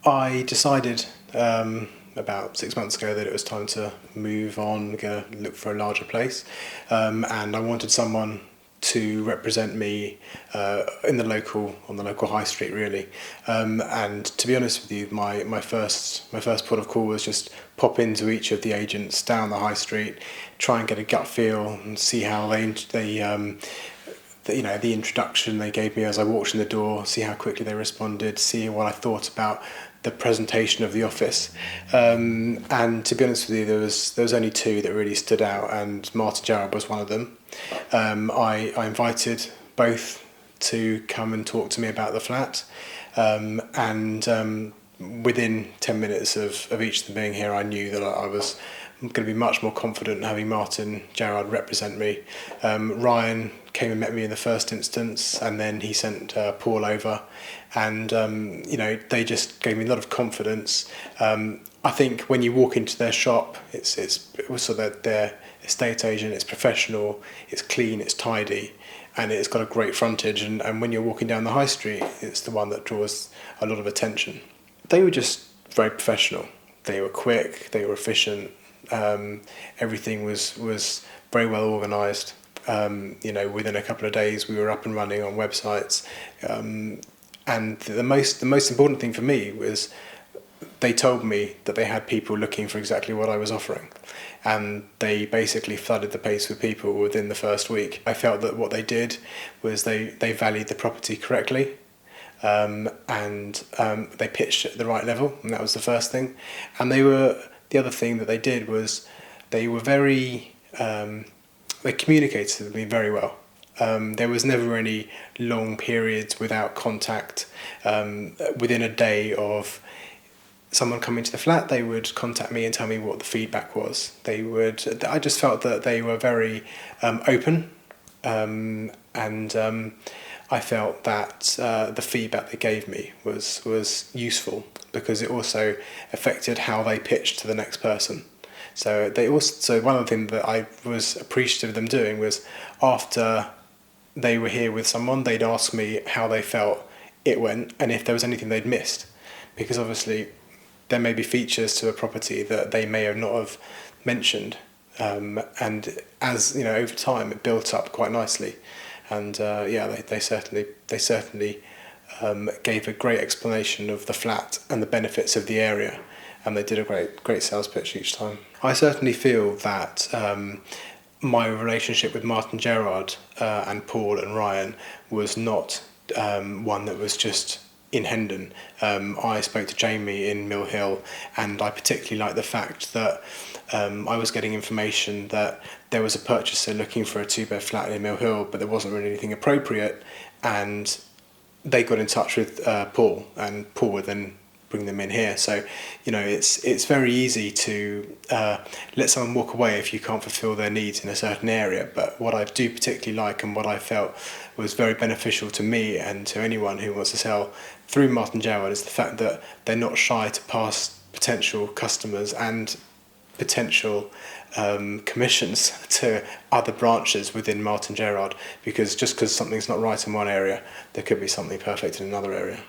I decided about 6 months ago that it was time to move on, go look for a larger place, and I wanted someone to represent me on the local high street, really. And to be honest with you, my first port of call was just pop into each of the agents down the high street, try and get a gut feel and see how the introduction they gave me as I walked in the door, see how quickly they responded, see what I thought about the presentation of the office. And to be honest with you, there was only two that really stood out, and Martyn Gerrard was one of them. I invited both to come and talk to me about the flat, and within 10 minutes of each of them being here, I knew that I was going to be much more confident having Martyn Gerrard represent me. Ryan came and met me in the first instance, and then he sent Paul over, and they just gave me a lot of confidence. I think when you walk into their shop, it's also their estate agent. It's professional, it's clean, it's tidy, and it's got a great frontage. And when you're walking down the high street, it's the one that draws a lot of attention. They were just very professional. They were quick. They were efficient. Everything was very well organised. Within a couple of days we were up and running on websites, and the most important thing for me was they told me that they had people looking for exactly what I was offering, and they basically flooded the place with people within the first week. I felt that what they did was they valued the property correctly, and they pitched it at the right level, and that was the first thing. And the other thing that they did was they were very they communicated with me very well. There was never any long periods without contact. Within a day of someone coming to the flat, they would contact me and tell me what the feedback was. I just felt that they were very open, and I felt that the feedback they gave me was useful, because it also affected how they pitched to the next person. So one of the things that I was appreciative of them doing was, after they were here with someone, they'd ask me how they felt it went and if there was anything they'd missed, because obviously there may be features to a property that they may have not have mentioned, and as over time it built up quite nicely, and they certainly gave a great explanation of the flat and the benefits of the area, and they did a great sales pitch each time. I certainly feel that my relationship with Martyn Gerrard and Paul and Ryan was not one that was just in Hendon. I spoke to Jamie in Mill Hill, and I particularly liked the fact that I was getting information that there was a purchaser looking for a 2-bed flat in Mill Hill, but there wasn't really anything appropriate, and they got in touch with Paul, and Paul would then bring them in here. So it's very easy to let someone walk away if you can't fulfil their needs in a certain area. But what I do particularly like, and what I felt was very beneficial to me and to anyone who wants to sell through Martyn Gerrard, is the fact that they're not shy to pass potential customers and potential commissions to other branches within Martyn Gerrard, because just because something's not right in one area, there could be something perfect in another area.